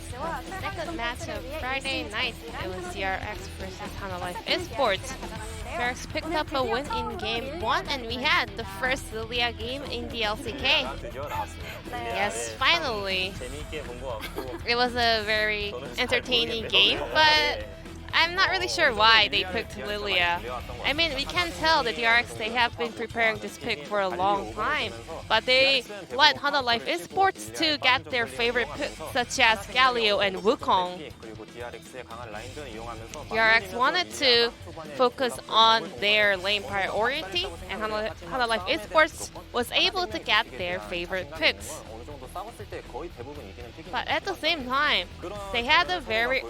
Second match of Friday night, it was DRX versus Hanwha Esports. DRX picked up a win in game 1 and we had the first Lilia game in the LCK. Yes, finally. It was a very entertaining game, but I'm not really sure why they picked Lilia. I mean, we can tell the DRX, they have been preparing this pick for a long time, but they let Hanwha Esports to get their favorite picks such as Galio and Wukong. DRX wanted to focus on their lane priority, and Hanwha Esports was able to get their favorite picks. But at the same time, they had a very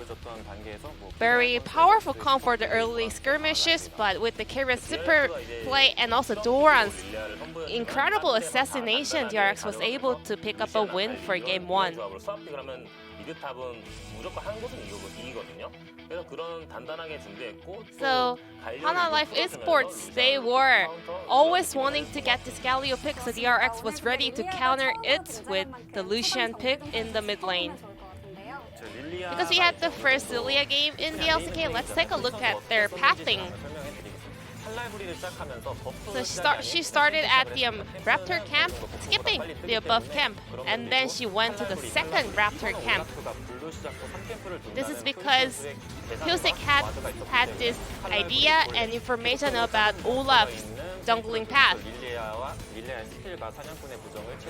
powerful comp for the early skirmishes, but with the Kira's super play and also Doran's incredible assassination, DRX was able to pick up a win for game 1. So, Hanwha Esports, they were always wanting to get this Galio pick, so DRX was ready to counter it with the Lucian pick in the mid lane. Because we had the first Lilia game in the LCK, let's take a look at their pathing. So she started at the Raptor camp, skipping the above camp, and then she went to the second Raptor camp. This is because Hyosik had this idea and information about Olaf's jungling path.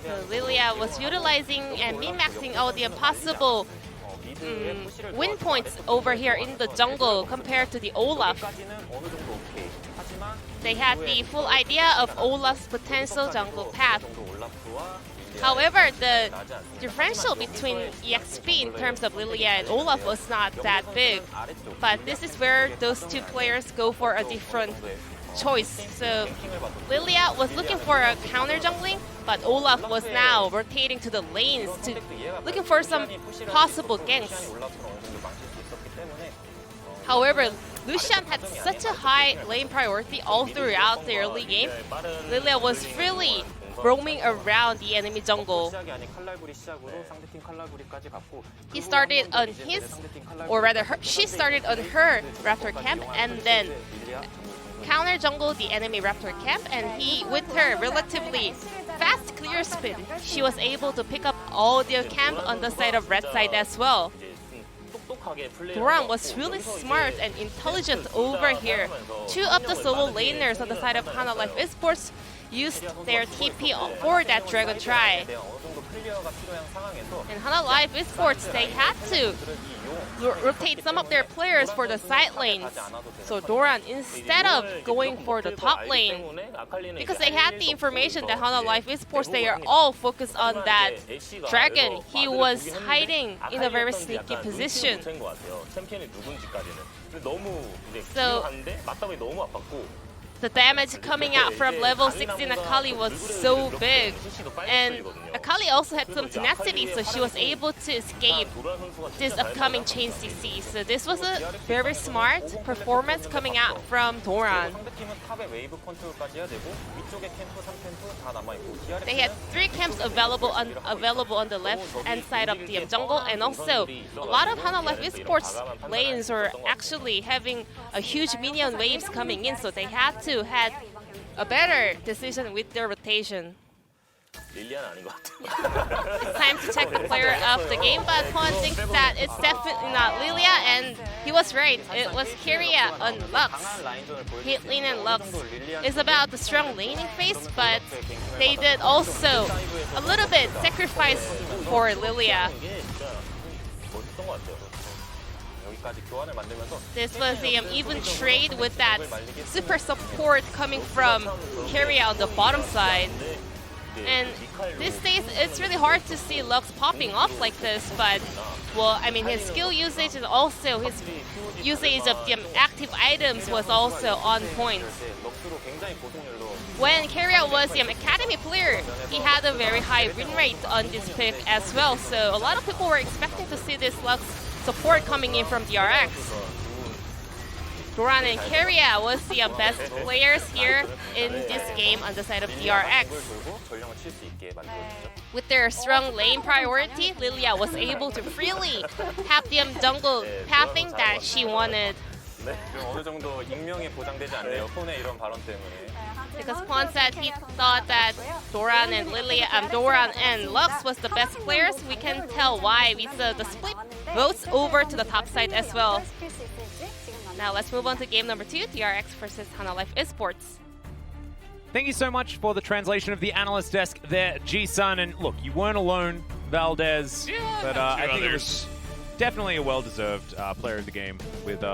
So Lilia was utilizing and min-maxing all the possible win points over here in the jungle compared to the Olaf. They had the full idea of Olaf's potential jungle path. However, the differential between EXP in terms of Lilia and Olaf was not that big. But this is where those two players go for a different choice. So Lilia was looking for a counter jungling, but Olaf was now rotating to the lanes, looking for some possible ganks. However, Lucian had such a high lane priority all throughout the early game. Lilia was really roaming around the enemy jungle. He started on his, or rather she started on her Raptor camp and then counter jungle the enemy Raptor camp, and he, with her relatively fast clear spin, she was able to pick up all the camp on the side of red side as well. Doran was really smart and intelligent over here. Two of the solo laners on the side of Hanwha Esports used their TP for that Dragon try. And Hanwha Esports, they had to rotate some of their players for the side lanes. So Doran, instead of going for the top lane, because they had the information that Hanwha Esports, they are all focused on that Dragon, he was hiding in a very sneaky position. So the damage coming out from level 16 Akali was so big. And Akali also had some tenacity, so she was able to escape this upcoming chain CC. So this was a very smart performance coming out from Doran. They had 3 camps available on the left hand side of the jungle, and also a lot of Hanwha Esports lanes were actually having a huge minion waves coming in, so they had to had a better decision with their rotation. It's time to check the player of the game, but Juan thinks that it's definitely not Lilia, and he was right. It was Kyria on Lux. Caitlyn and Lux is about the strong laning phase, but they did also a little bit sacrifice for Lilia. This was an even trade with that super support coming from Kyria on the bottom side. And these days, it's really hard to see Lux popping off like this, but, well, I mean, his skill usage and also his usage of the active items was also on point. When Kyria was the academy player, he had a very high win rate on this pick as well, so a lot of people were expecting to see this Lux support coming in from DRX. Doran and Keria was the best players here in this game on the side of DRX. With their strong lane priority, Lilia was able to freely have the jungle pathing that she wanted. Because Quan said he thought that Doran and Lux was the best players. We can tell why. We saw the split votes over to the top side as well. Now let's move on to game number 2, DRX versus Hanwha Life Esports. Thank you so much for the translation of the analyst desk there, G-Sun. And look, you weren't alone, Valdez. Yeah, but I think it was definitely a well-deserved player of the game with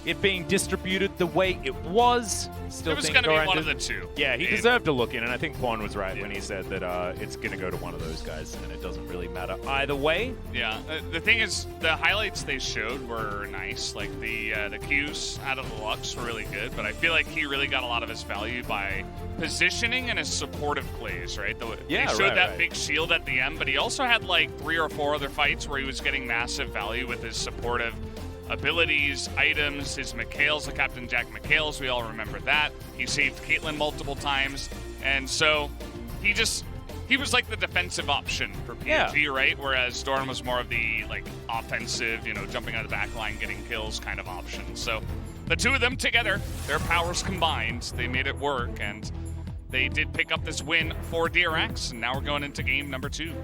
it being distributed the way it was. Still it was going to be one of the two. Yeah, he deserved a look in, and I think Quan was right when he said that it's going to go to one of those guys, and it doesn't really matter either way. Yeah, the thing is, the highlights they showed were nice. Like the Qs out of the Lux were really good, but I feel like he really got a lot of his value by positioning and his supportive plays, right? They showed that big shield at the end, but he also had like 3 or 4 other fights where he was getting massive value with his supportive abilities, items, his McHale's, the Captain Jack McHale's, we all remember that. He saved Caitlyn multiple times, and so he was like the defensive option for PNG, right? Whereas Doran was more of the like offensive, jumping out of the back line, getting kills kind of option. So the two of them together, their powers combined, they made it work, and they did pick up this win for DRX, and now we're going into game number 2.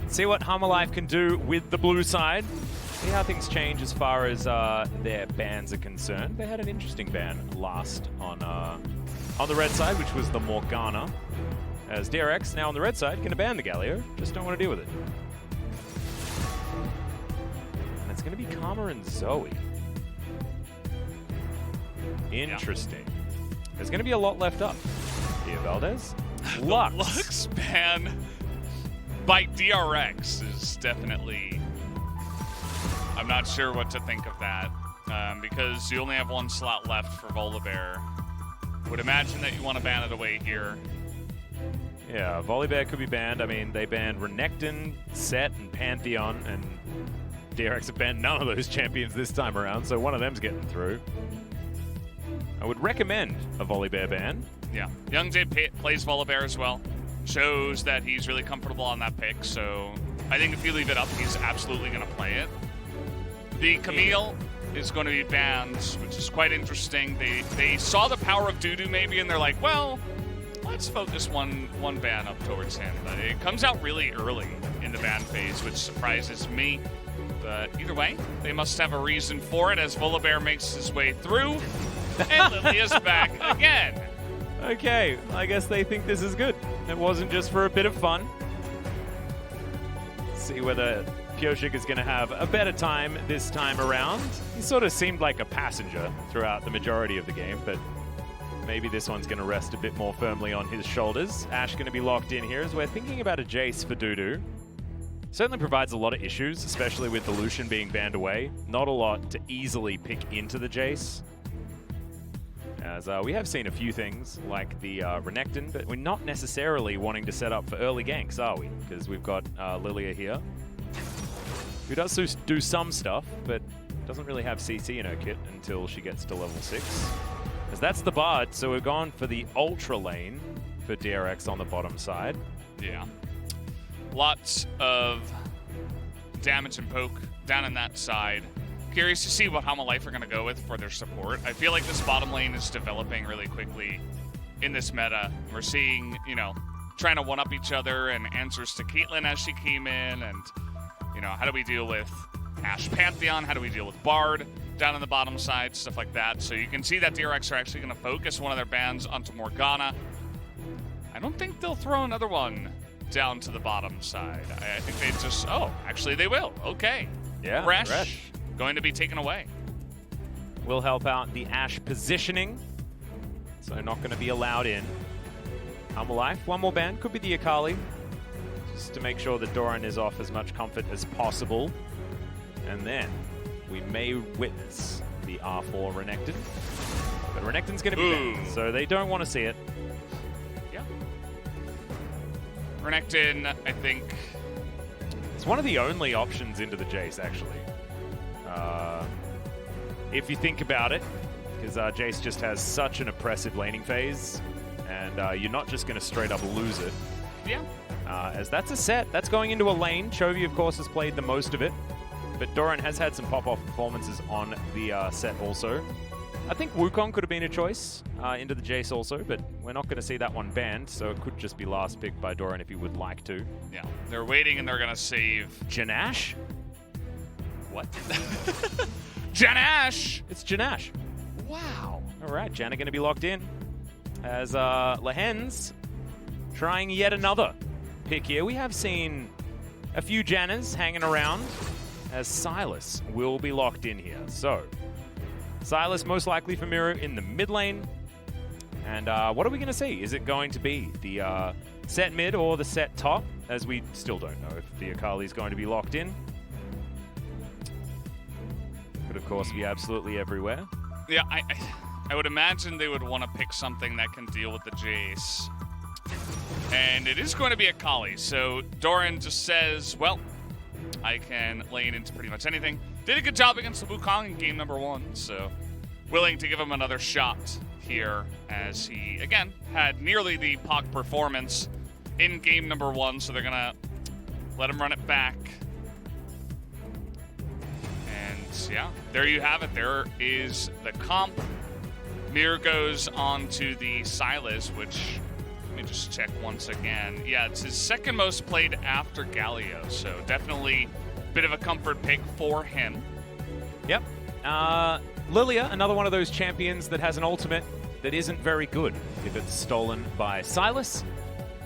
See what Hanwha Life can do with the blue side. See how things change as far as their bans are concerned. They had an interesting ban last on the red side, which was the Morgana. As DRX now on the red side can ban the Galio, just don't want to deal with it. And it's going to be Karma and Zoe. Interesting. There's going to be a lot left up here, Valdez. Lux. The Lux ban by DRX is definitely... I'm not sure what to think of that, because you only have 1 slot left for Volibear. Would imagine that you want to ban it away here. Yeah, Volibear could be banned. I mean, they banned Renekton, Set, and Pantheon, and DRX have banned none of those champions this time around, so one of them's getting through. I would recommend a Volibear ban. Yeah, Youngjae plays Volibear as well. Shows that he's really comfortable on that pick, so I think if you leave it up, he's absolutely going to play it. The Camille is going to be banned, which is quite interesting. They saw the power of Dudu maybe, and they're like, well, let's focus one ban up towards him. But it comes out really early in the ban phase, which surprises me. But either way, they must have a reason for it as Volibear makes his way through, and Lilia's back again. Okay, I guess they think this is good. It wasn't just for a bit of fun. Let's see whether Pyoshik is going to have a better time this time around. He sort of seemed like a passenger throughout the majority of the game, but maybe this one's going to rest a bit more firmly on his shoulders. Ash going to be locked in here as we're thinking about a Jace for Dudu. Certainly provides a lot of issues, especially with the Lucian being banned away. Not a lot to easily pick into the Jace. As we have seen a few things like the Renekton, but we're not necessarily wanting to set up for early ganks, are we? Because we've got Lilia here, who does do some stuff, but doesn't really have CC in her kit until she gets to level 6. As that's the Bard, so we're gone for the Ultra lane for DRX on the bottom side. Yeah. Lots of damage and poke down in that side. Curious to see what Hanwha Life are going to go with for their support. I feel like this bottom lane is developing really quickly in this meta. We're seeing, trying to one-up each other and answers to Caitlyn as she came in, and, how do we deal with Ashe Pantheon? How do we deal with Bard down on the bottom side? Stuff like that. So you can see that DRX are actually going to focus one of their bans onto Morgana. I don't think they'll throw another one down to the bottom side. I think they just, actually they will. Okay. Yeah, Fresh. Going to be taken away. Will help out the Ashe positioning, so not going to be allowed in. Hanwha Life, one more ban, could be the Akali, just to make sure that Doran is off as much comfort as possible. And then we may witness the R4 Renekton. But Renekton's going to be banned, so they don't want to see it. Yeah. Renekton, I think... It's one of the only options into the Jace, actually. if you think about it, because Jace just has such an oppressive laning phase, and you're not just going to straight up lose it. Yeah. As that's a set. That's going into a lane. Chovy, of course, has played the most of it. But Doran has had some pop-off performances on the set also. I think Wukong could have been a choice into the Jace also, but we're not going to see that one banned, so it could just be last pick by Doran if he would like to. Yeah, they're waiting and they're going to save... Janash? What? Janash! It's Janash. Wow. All right, Janna going to be locked in. As Lehens trying yet another pick here. We have seen a few Jannas hanging around, as Silas will be locked in here. So, Silas most likely for Miro in the mid lane. And what are we going to see? Is it going to be the set mid or the set top? As we still don't know if the Akali is going to be locked in. Could, of course, be absolutely everywhere. Yeah, I would imagine they would want to pick something that can deal with the Jace. And it is going to be Akali. So Doran just says, well, I can lane into pretty much anything. Did a good job against the Wukong in game number 1, so willing to give him another shot here as he, again, had nearly the POC performance in game number 1, so they're going to let him run it back. And yeah, there you have it. There is the comp. Mir goes on to the Silas, which, let me just check once again. Yeah, it's his second most played after Galio, so definitely a bit of a comfort pick for him. Yep. Lilia, another one of those champions that has an ultimate that isn't very good if it's stolen by Silas,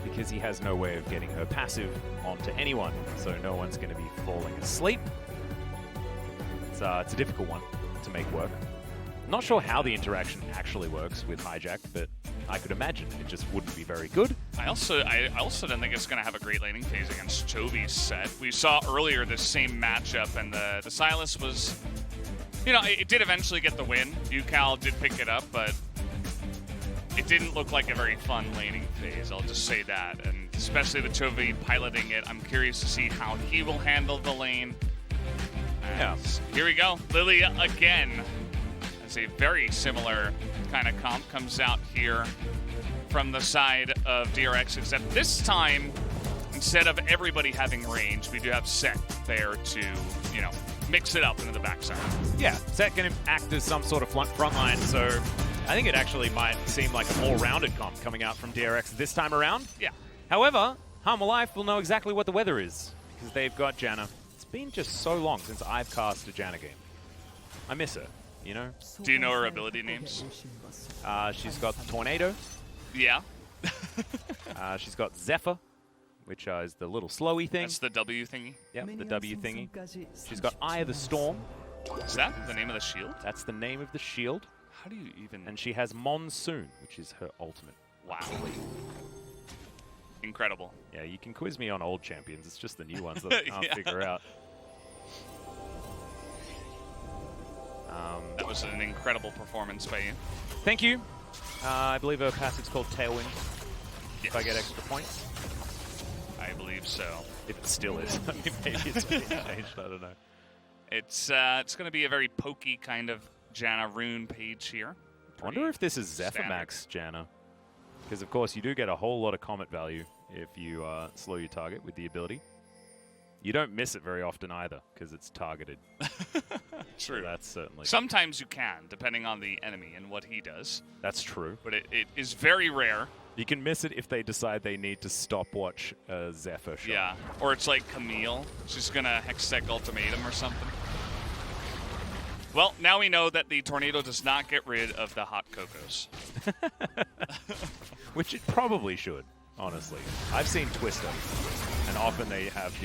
because he has no way of getting her passive onto anyone, so no one's going to be falling asleep. It's a difficult one to make work. Not sure how the interaction actually works with Hijack, but I could imagine it just wouldn't be very good. I also don't think it's going to have a great laning phase against Chovy's set. We saw earlier this same matchup, and the Silas was, you know, it did eventually get the win. UCal did pick it up, but it didn't look like a very fun laning phase, I'll just say that. And especially with Chovy piloting it, I'm curious to see how he will handle the lane. And here we go, Lilia again. It's a very similar kind of comp comes out here from the side of DRX, except this time, instead of everybody having range, we do have Set there to, you know, mix it up into the backside. Yeah, Set can act as some sort of front line, so I think it actually might seem like a more rounded comp coming out from DRX this time around. Yeah. However, Hanwha Life will know exactly what the weather is, because they've got Janna. It's been just so long since I've cast a Janna game. I miss her. You know? Do you know her ability names? She's got Tornado. Yeah. She's got Zephyr, which is the little slowy thing. That's the W thingy? Yep, the W thingy. She's got Eye of the Storm. Is that the name of the shield? That's the name of the shield. How do you even... And she has Monsoon, which is her ultimate. Wow. Incredible. Yeah, you can quiz me on old champions. It's just the new ones that I can't figure out. That was an incredible performance by you. Thank you. I believe her passive's called Tailwind. Yes. If I get extra points. I believe so. If it still is. I mean, maybe it's been changed. I don't know. It's going to be a very pokey kind of Janna rune page here. I wonder if this is Zephyrmax Janna. Because, of course, you do get a whole lot of comet value if you slow your target with the ability. You don't miss it very often either, because it's targeted. True. So that's certainly... Sometimes you can, depending on the enemy and what he does. That's true. But it is very rare. You can miss it if they decide they need to stopwatch a Zephyr shot. Yeah, or it's like Camille. She's going to Hextech Ultimatum or something. Well, now we know that the Tornado does not get rid of the hot cocos. Which it probably should, honestly. I've seen Twister, and often they have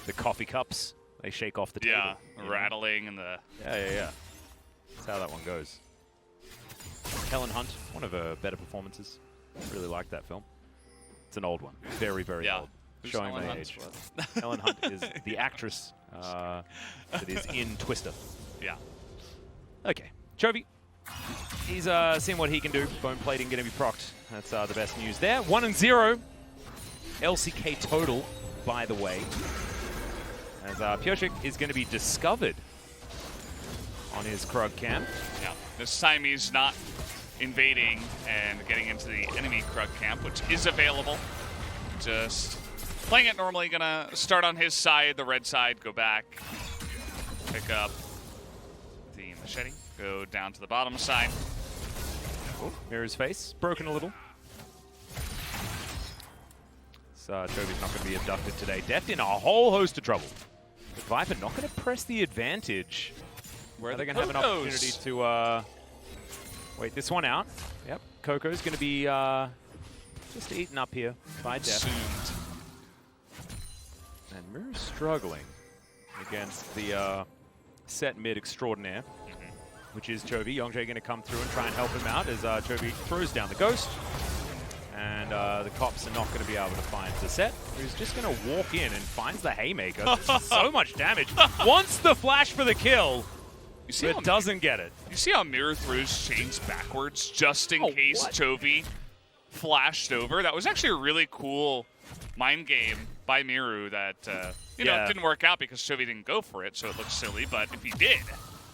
the coffee cups. They shake off the table. Yeah, rattling and the... Yeah. That's how that one goes. Helen Hunt, one of her better performances. Really like that film. It's an old one. Very, very old. Who's Showing Helen my Hunt? age. Helen Hunt is the actress that is in Twister. Yeah. Okay. Chovy. He's seeing what he can do. Bone plating going to be procced. That's the best news there. 1-0. LCK total, by the way. As Piotrek is going to be discovered on his Krug camp. Yeah, this time he's not invading and getting into the enemy Krug camp, which is available. Just playing it normally, gonna start on his side, the red side, go back, pick up the machete, go down to the bottom side. Oh, Mirror's face, broken a little. So Chovy's not gonna be abducted today. Deft in a whole host of trouble. But Viper not gonna press the advantage. Where they're gonna have an opportunity to wait this one out. Yep, Coco's gonna be just eaten up here by Deft. And Mirror's struggling against the set mid extraordinaire, which is Chovy. Youngjae gonna come through and try and help him out as Chovy throws down the ghost. And the cops are not going to be able to find the set, who's just going to walk in and finds the haymaker. So much damage. Wants the flash for the kill, but doesn't get it. You see how Mirror throws chains backwards just in case Chovy flashed over? That was actually a really cool mind game by Miru that you know, it didn't work out because Chovy didn't go for it, so it looked silly. But if he did,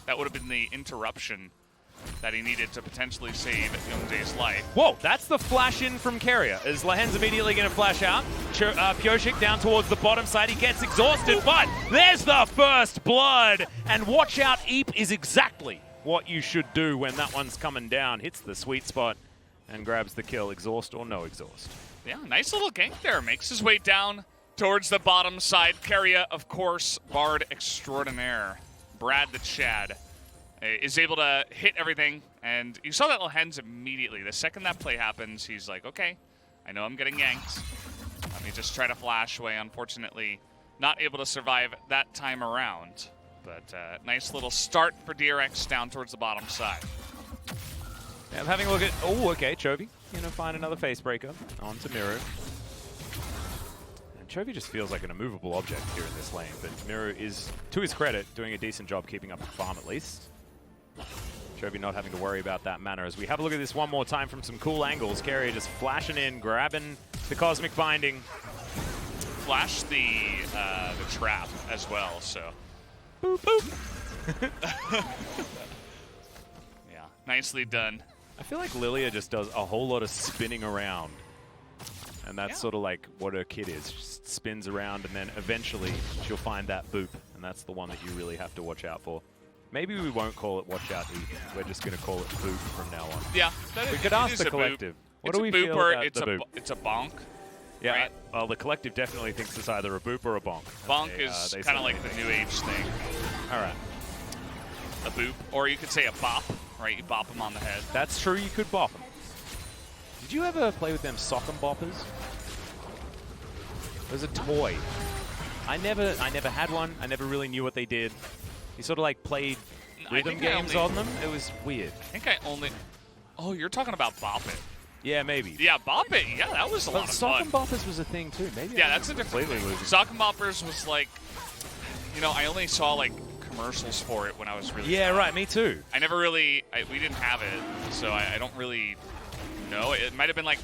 that would have been the interruption that he needed to potentially save Youngjae's life. Whoa, that's the flash in from Carrier. Is Lahen's immediately going to flash out? Pyoshik down towards the bottom side. He gets exhausted, but there's the first blood. And watch out, Eep is exactly what you should do when that one's coming down. Hits the sweet spot and grabs the kill, exhaust or no exhaust. Yeah, nice little gank there. Makes his way down towards the bottom side. Carrier, of course, Bard extraordinaire. Brad the Chad is able to hit everything, and you saw that Lahen's immediately. The second that play happens, he's like, okay, I know I'm getting yanked. Let me just try to flash away. Unfortunately, not able to survive that time around. But nice little start for DRX down towards the bottom side. Yeah, I'm having a look at, oh, okay, Chovy. Gonna find another face breaker onto Miru. And Chovy just feels like an immovable object here in this lane, but Miru is, to his credit, doing a decent job keeping up the farm at least. Chovy not having to worry about that manner. As we have a look at this one more time from some cool angles, Carrier just flashing in, grabbing the Cosmic Binding. Flash the trap as well, so. Boop, boop. Yeah, nicely done. I feel like Lilia just does a whole lot of spinning around. And that's sort of like what her kit is. She just spins around and then eventually she'll find that boop. And that's the one that you really have to watch out for. Maybe we won't call it watch out, we're just going to call it boop from now on. Yeah. We could ask the collective. What do we feel about the boop? It's a bonk. Yeah, right? Well, the collective definitely thinks it's either a boop or a bonk. Bonk is kind of like the new age thing. All right. A boop, or you could say a bop, right? You bop them on the head. That's true, you could bop them. Did you ever play with them sock 'em boppers? It was a toy. I never had one. I never really knew what they did. You sort of like played rhythm games on them. It was weird. I think I only... Oh, you're talking about Bop It. Yeah, maybe. Yeah, Bop It. Yeah, that was a lot of fun. Sock 'em boppers was a thing too. Maybe. Yeah, that's a different thing. Sock 'em boppers was like... You know, I only saw like commercials for it when I was really young. Right, me too. I never really... we didn't have it, so I don't really know. It might have been like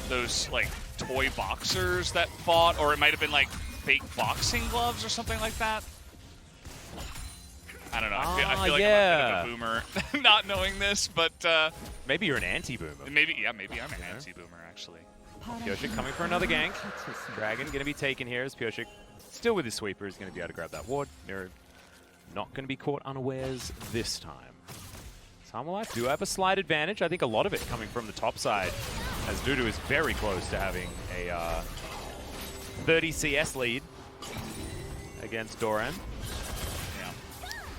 those like toy boxers that fought, or it might have been like fake boxing gloves or something like that. I don't know. I feel like I'm a bit of a boomer not knowing this, but... maybe you're an anti-boomer. Maybe I'm an anti-boomer, actually. Pyoshik coming for another gank. Dragon going to be taken here as Pyoshik, still with his sweeper, is going to be able to grab that ward. Miru not going to be caught unawares this time. Summer Life do have a slight advantage. I think a lot of it coming from the top side, as Dudu is very close to having a 30 CS lead against Doran.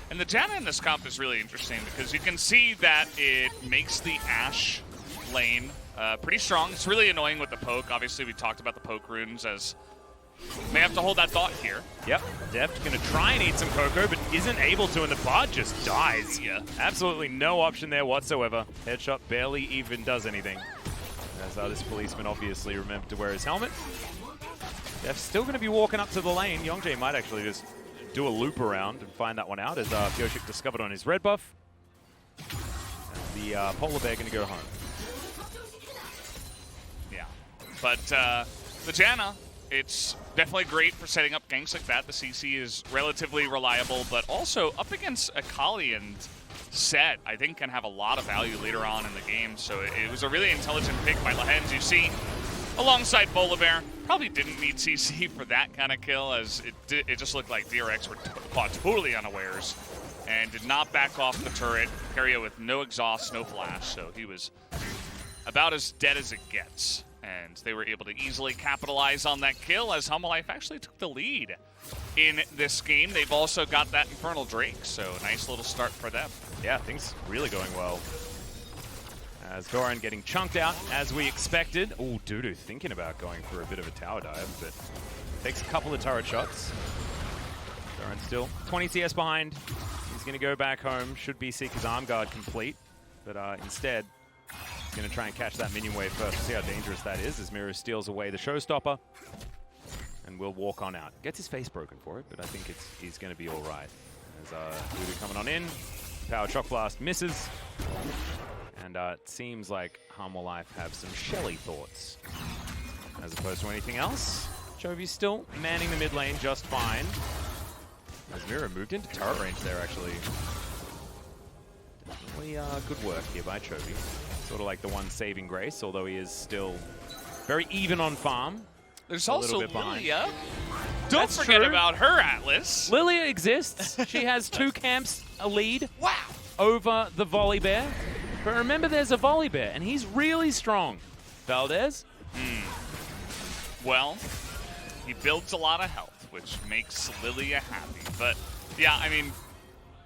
And the Janna in this comp is really interesting because you can see that it makes the Ashe lane pretty strong. It's really annoying with the poke. Obviously, we talked about the poke runes as may have to hold that thought here. Yep, Deft going to try and eat some Coco, but isn't able to, and the Bard just dies. Yeah. Absolutely no option there whatsoever. Headshot barely even does anything. As this policeman obviously remembered to wear his helmet. Deft's still going to be walking up to the lane. Youngjae might actually just do a loop around and find that one out as Pyoshik discovered on his red buff. And the polar bear going to go home. Yeah, but the Janna It's definitely great for setting up ganks like that. The CC is relatively reliable, but also up against Akali and Set, I think can have a lot of value later on in the game. So it was a really intelligent pick by Lehens. You see, alongside Volibear, probably didn't need CC for that kind of kill, as it just looked like DRX were caught totally unawares and did not back off the turret. Keria with no exhaust, no flash, so he was about as dead as it gets. And they were able to easily capitalize on that kill as Hanwha Life actually took the lead in this game. They've also got that Infernal Drake, so nice little start for them. Yeah, things really going well. As Doran getting chunked out as we expected. Oh, Dudu thinking about going for a bit of a tower dive, but takes a couple of turret shots. Doran still 20 CS behind. He's going to go back home. Should be Seeker's arm guard complete, but instead he's going to try and catch that minion wave first. We'll see how dangerous that is as Miro steals away the showstopper and will walk on out. Gets his face broken for it, but I think he's going to be all right. As Dudu coming on in. Power Shock Blast misses. And it seems like Hanwha Life have some Shelly thoughts as opposed to anything else. Chovy's still manning the mid lane just fine. As Miro moved into turret range there, actually. Definitely good work here by Chovy. Sort of like the one saving grace, although he is still very even on farm. There's also Lilia. Don't forget about her, Atlas. Lilia exists. She has 2 camps a lead over the Volibear. But remember, there's a Volibear, and he's really strong. Valdez? Well, he builds a lot of health, which makes Lilia happy. But, yeah, I mean,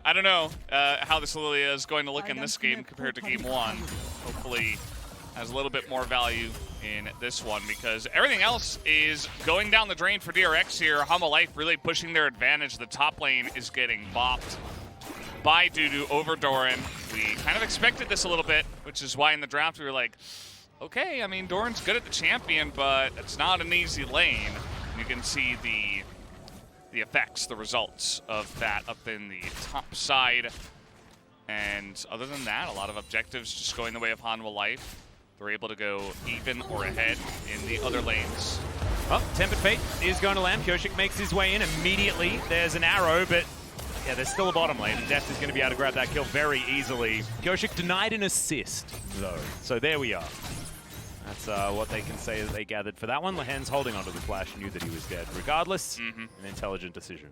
I don't know how this Lilia is going to look in this game compared to Game 1. Hopefully has a little bit more value in this one, because everything else is going down the drain for DRX here. Hanwha Life really pushing their advantage. The top lane is getting bopped by Dudu over Doran. We kind of expected this a little bit, which is why in the draft we were like, okay, I mean, Doran's good at the champion, but it's not an easy lane. You can see the effects, the results of that up in the top side. And other than that, a lot of objectives just going the way of Hanwha Life. They're able to go even or ahead in the other lanes. Oh, Tempered Fate is going to land. Kyoshik makes his way in immediately. There's an arrow, but yeah, there's still a bottom lane. Death is going to be able to grab that kill very easily. Kyoshik denied an assist, though. So there we are. That's what they can say that they gathered for that one. Lehens holding onto the flash, knew that he was dead. Regardless, an intelligent decision.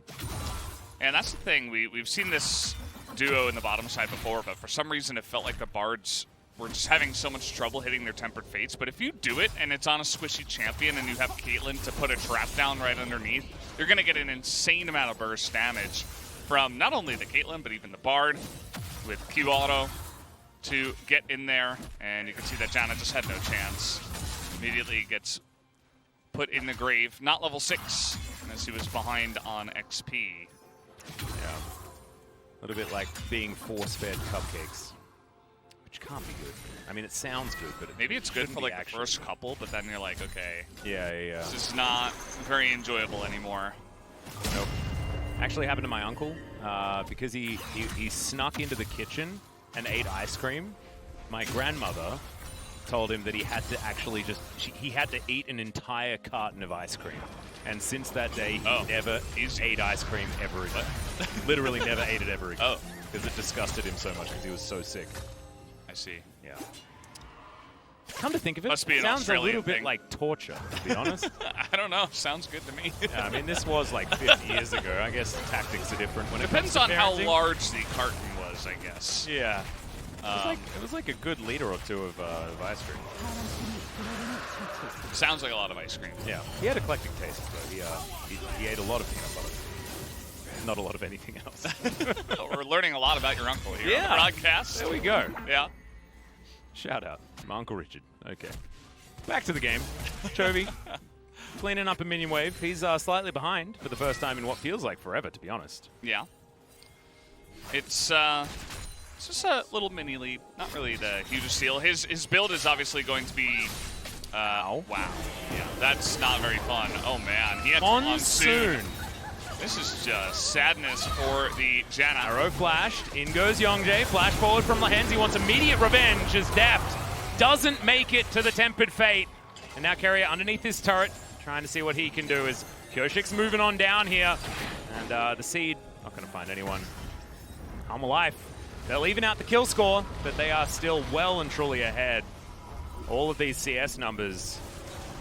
And that's the thing. We've seen this duo in the bottom side before, but for some reason it felt like the Bards were just having so much trouble hitting their Tempered Fates. But if you do it and it's on a squishy champion and you have Caitlyn to put a trap down right underneath, you're going to get an insane amount of burst damage from not only the Caitlyn, but even the Bard with Q auto to get in there. And you can see that Janna just had no chance. Immediately gets put in the grave. Not level 6, as he was behind on XP. Yeah. A little bit like being force-fed cupcakes, which can't be good. I mean, it sounds good, but maybe it's good for like the first couple, but then you're like, okay, yeah. This is not very enjoyable anymore. Nope. Actually happened to my uncle because he snuck into the kitchen and ate ice cream. My grandmother told him that he had to actually he had to eat an entire carton of ice cream. And since that day, he never ate ice cream ever again. Literally never ate it ever again. Because it disgusted him so much because he was so sick. I see. Yeah. Come to think of it, Must be an sounds Australian a little thing. bit like torture, to be honest. I don't know. Sounds good to me. Yeah, I mean, this was like 50 years ago. I guess the tactics are different when Depends it comes on to how parenting. large the carton was, I guess. Yeah. It was like a good liter or two of ice cream. Sounds like a lot of ice cream. Yeah. He had eclectic tastes, though. He ate a lot of peanut butter. Not a lot of anything else. We're learning a lot about your uncle here on the broadcast. There we go. Yeah. Shout out. My Uncle Richard. Okay. Back to the game. Chovy cleaning up a minion wave. He's slightly behind for the first time in what feels like forever, to be honest. Yeah. It's just a little mini lead. Not really the hugest deal. His build is obviously going to be... wow. Yeah, that's not very fun. Oh, man. He had Monsoon. This is just sadness for the Janna. Arrow flashed. In goes Yongjae. Flash forward from Lehens. He wants immediate revenge as Deft doesn't make it to the Tempered Fate. And now Keria underneath his turret, trying to see what he can do as Kyoshik's moving on down here. And the Seed, not going to find anyone. Hanwha Life, they're leaving out the kill score, but they are still well and truly ahead. All of these CS numbers,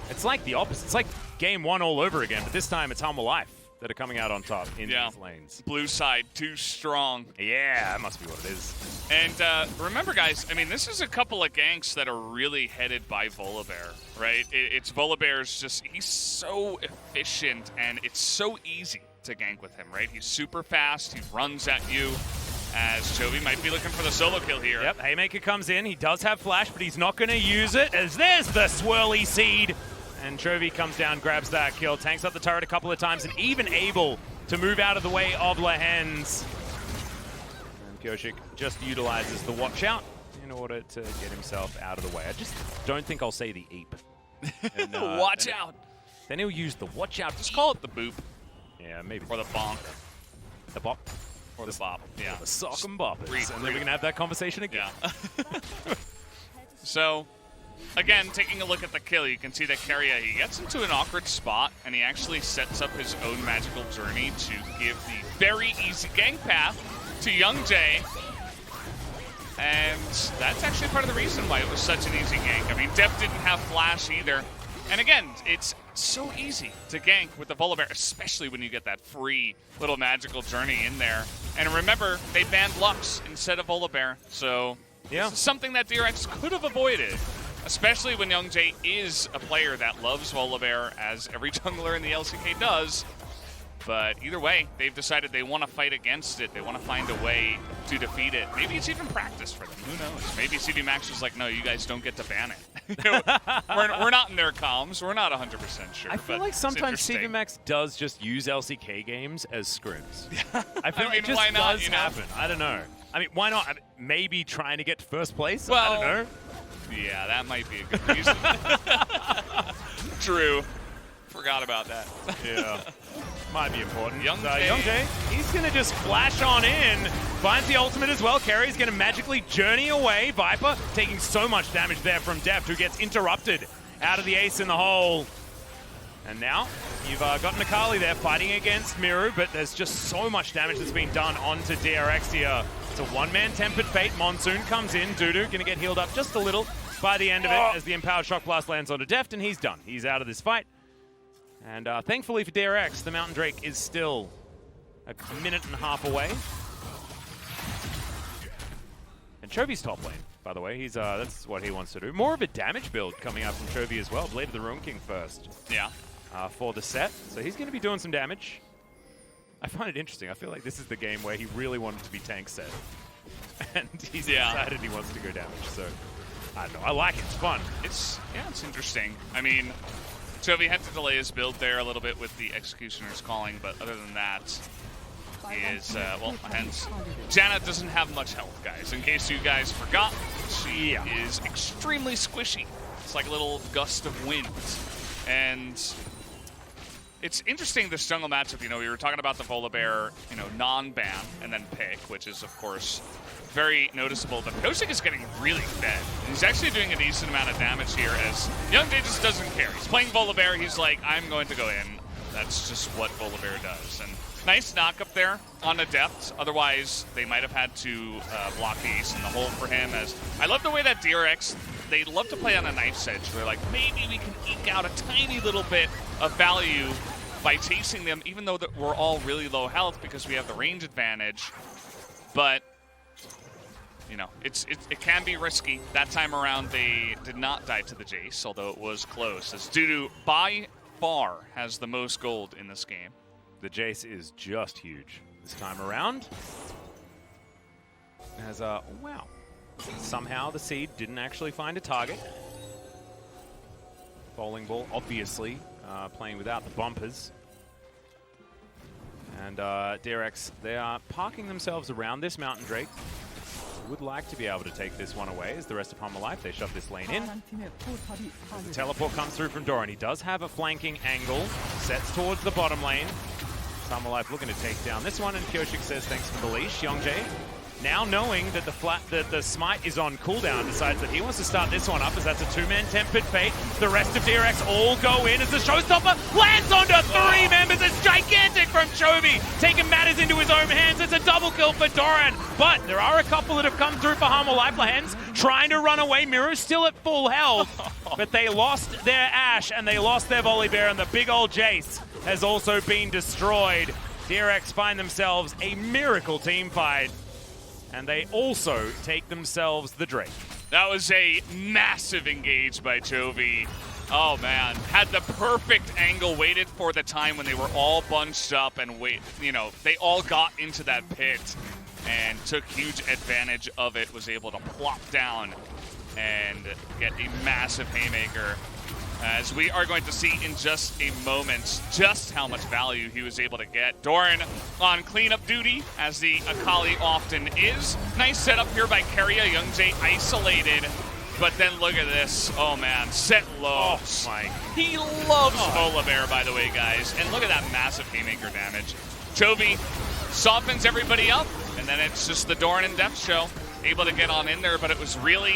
it's like the opposite. It's like game 1 all over again, but this time it's Hanwha Life that are coming out on top in these lanes. Blue side, too strong. Yeah, that must be what it is. And remember, guys, I mean, this is a couple of ganks that are really headed by Volibear, right? It's Volibear's just, he's so efficient, and it's so easy to gank with him, right? He's super fast, he runs at you, as Chovy might be looking for the solo kill here. Yep, Haymaker comes in, he does have flash, but he's not going to use it, as there's the swirly Seed. And Chovy comes down, grabs that kill, tanks up the turret a couple of times, and even able to move out of the way of Lehens. And Kyoshik just utilizes the watch out in order to get himself out of the way. I just don't think I'll say the eep. And, watch out. Then he'll use the watch out. Just call it the boop. Yeah, maybe. Or the bonk. The bop. Or the bop. Yeah. The sock and bop. And then we're going to have that conversation again. Yeah. So, again, taking a look at the kill, you can see that Keria, he gets into an awkward spot, and he actually sets up his own magical journey to give the very easy gank path to Youngjae. And that's actually part of the reason why it was such an easy gank. I mean, Def didn't have flash either. And again, it's so easy to gank with the Volibear, especially when you get that free little magical journey in there. And remember, they banned Lux instead of Volibear, so this is something that DRX could have avoided. Especially when Youngjae is a player that loves Volibear, as every jungler in the LCK does. But either way, they've decided they want to fight against it. They want to find a way to defeat it. Maybe it's even practice for them. Who knows? Maybe CV Max was like, no, you guys don't get to ban it. we're not in their comms. We're not 100% sure. I feel like sometimes CV Max does just use LCK games as scrims. I feel like it just does happen. I don't know. I mean, why not? Maybe trying to get to first place? Well, I don't know. Yeah, that might be a good reason. True. Forgot about that. Yeah. Might be important. Youngjae, he's going to just flash on in. Finds the ultimate as well. Kerry's going to magically journey away. Viper taking so much damage there from Deft, who gets interrupted out of the ace in the hole. And now you've got Nakali there fighting against Miru, but there's just so much damage that's been done onto DRX here. It's a one-man tempered fate. Monsoon comes in. Dudu going to get healed up just a little by the end of it as the Empowered Shock Blast lands onto Deft, and he's done. He's out of this fight. And thankfully for DRX, the Mountain Drake is still a minute and a half away. And Chovy's top lane, by the way. He's that's what he wants to do. More of a damage build coming out from Chovy as well. Blade of the Ruin King first. Yeah. For the set. So he's going to be doing some damage. I find it interesting. I feel like this is the game where he really wanted to be tank set. And he's decided he wants to go damage. So, I don't know. I like it. It's fun. It's interesting. I mean, Chovy had to delay his build there a little bit with the Executioner's calling, but other than that, is, well, hence, Janna doesn't have much health, guys. In case you guys forgot, she is extremely squishy. It's like a little gust of wind. And it's interesting, this jungle matchup. You know, we were talking about the Volibear, you know, non-ban and then pick, which is, of course, very noticeable. But Kyoshik is getting really fed. He's actually doing a decent amount of damage here, as Youngjae just doesn't care. He's playing Volibear. He's like, I'm going to go in. That's just what Volibear does. And nice knock up there on a depth. Otherwise, they might have had to block the ace in the hole for him. As I love the way that DRX, they love to play on a knife's edge. They're like, maybe we can eke out a tiny little bit of value by chasing them, even though that we're all really low health because we have the range advantage. But you know, it can be risky. That time around, they did not die to the Jace, although it was close. As Dudu, by far, has the most gold in this game. The Jace is just huge this time around. As, wow. Somehow the Seed didn't actually find a target. Bowling ball, obviously, playing without the bumpers. And DRX, they are parking themselves around this Mountain Drake. Would like to be able to take this one away as the rest of Hanwha Life. They shove this lane in. The teleport comes through from Doran. He does have a flanking angle. Sets towards the bottom lane. Hanwha Life looking to take down this one, and Kyoshik says thanks for the leash. Youngjae now knowing that the smite is on cooldown, decides that he wants to start this one up as that's a two-man tempered fate. The rest of DRX all go in as the showstopper lands onto 3 members. It's gigantic from Chovy, taking matters into his own hands. It's a double kill for Doran, but there are a couple that have come through for Hanwha Lifelines, trying to run away. Miru's still at full health, but they lost their Ashe and they lost their Volibear, and the big old Jace has also been destroyed. DRX find themselves a miracle team fight, and they also take themselves the Drake. That was a massive engage by Chovy. Oh man, had the perfect angle, waited for the time when they were all bunched up and they all got into that pit and took huge advantage of it, was able to plop down and get a massive haymaker. As we are going to see in just a moment just how much value he was able to get. Doran on cleanup duty, as the Akali often is. Nice setup here by Keria. Youngjae isolated, but then look at this. Oh man, set low. Oh my. He loves Volibear, by the way, guys. And look at that massive haymaker damage. Chovy softens everybody up, and then it's just the Doran and Depth show. Able to get on in there, but it was really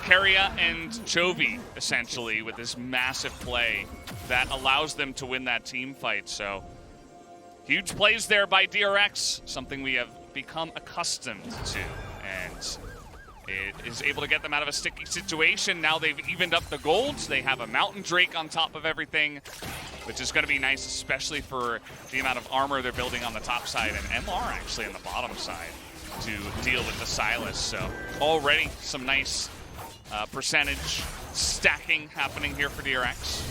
Keria and Chovy, essentially, with this massive play that allows them to win that team fight. So, huge plays there by DRX, something we have become accustomed to. And it is able to get them out of a sticky situation. Now they've evened up the golds. They have a Mountain Drake on top of everything, which is going to be nice, especially for the amount of armor they're building on the top side, and MR actually on the bottom side to deal with the Sylas. So, already some nice percentage stacking happening here for DRX.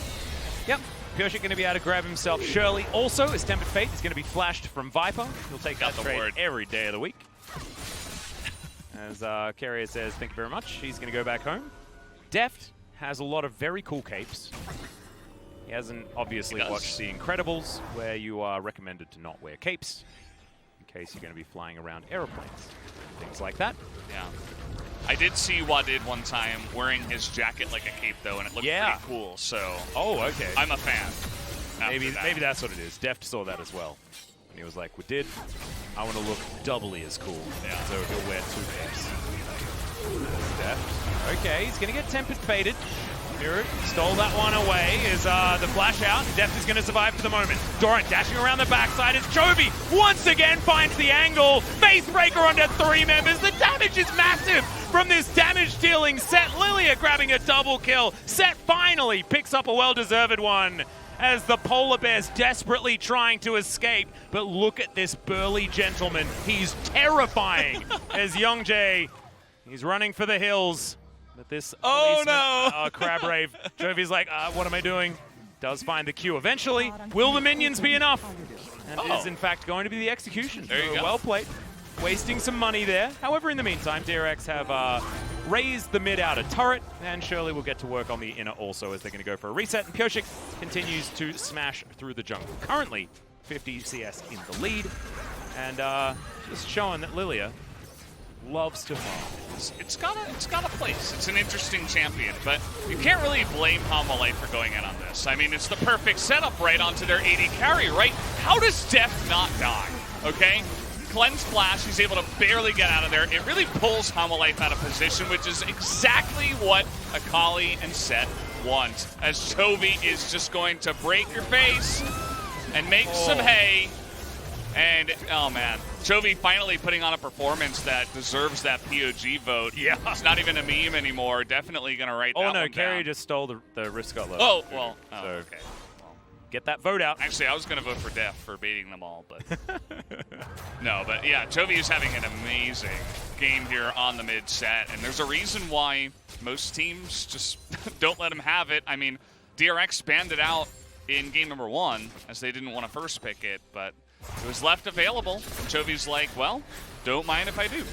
Yep, Pyosik going to be able to grab himself Shirley. Also, his Tempered Fate is going to be flashed from Viper. He'll take that trade every day of the week. As Keria says, thank you very much. He's going to go back home. Deft has a lot of very cool capes. He hasn't obviously watched The Incredibles, where you are recommended to not wear capes in case you're going to be flying around aeroplanes. Things like that. Yeah. I did see Wadid one time wearing his jacket like a cape, though, and it looked pretty cool, so... Oh, okay. I'm a fan. Maybe that's what it is. Deft saw that as well. And he was like, Wadid, I want to look doubly as cool. Yeah. So he'll wear 2 capes. Deft. Okay, he's going to get Tempered Fated. Miru stole that one away. Is the flash out. Deft is going to survive for the moment. Doran dashing around the backside as Chovy once again finds the angle. Face breaker onto 3 members. The damage is massive from this damage-dealing Set. Lilia grabbing a double kill. Set finally picks up a well-deserved one as the Polar Bear's desperately trying to escape. But look at this burly gentleman. He's terrifying as Youngjae, he's running for the hills. But this Crab Rave. Jovi's like, what am I doing? Does find the Q eventually. Will the minions be enough? And it is in fact going to be the execution. There you go. Well played. Wasting some money there. However, in the meantime, DRX have raised the mid outer turret, and Shirley will get to work on the inner also as they're going to go for a reset. And Pyosik continues to smash through the jungle. Currently, 50 CS in the lead, and just showing that Lilia loves to farm. It's got a place. It's an interesting champion, but you can't really blame Hanwha Life for going in on this. I mean, it's the perfect setup right onto their AD carry, right? How does Deft not die? Okay? Cleanse Flash, he's able to barely get out of there. It really pulls Hanwha Life out of position, which is exactly what Akali and Set want. As Chovy is just going to break your face and make some hay. And, oh man, Chovy finally putting on a performance that deserves that POG vote. Yeah. It's not even a meme anymore. Definitely going to write that one down. Oh no, Keria just stole the Riscot logo. Oh, well, so okay. Get that vote out. Actually, I was going to vote for Def for baiting them all, but... No, but yeah, Chovy is having an amazing game here on the mid set, and there's a reason why most teams just don't let him have it. I mean, DRX banned it out in game number 1, as they didn't want to first pick it, but... it was left available. Chovy's like, well, don't mind if I do.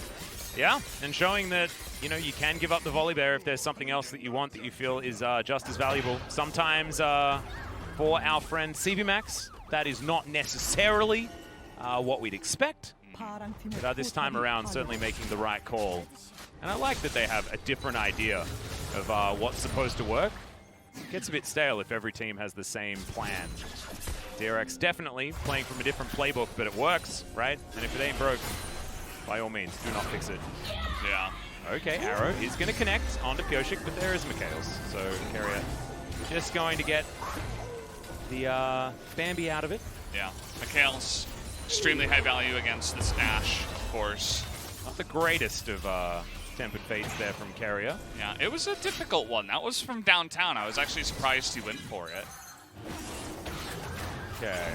Yeah, and showing that, you know, you can give up the Volibear if there's something else that you want that you feel is just as valuable. Sometimes for our friend CVMax, that is not necessarily what we'd expect. But this time around, certainly making the right call. And I like that they have a different idea of what's supposed to work. It gets a bit stale if every team has the same plan. DRX definitely playing from a different playbook, but it works, right? And if it ain't broke, by all means, do not fix it. Yeah. Okay, Arrow is going to connect onto Pyosik, but there is Mikhail's. So Carrier just going to get the Bambi out of it. Yeah. Mikhail's extremely high value against this Ashe, of course. Not the greatest of tempered fates there from Carrier. Yeah, it was a difficult one. That was from downtown. I was actually surprised he went for it. Okay.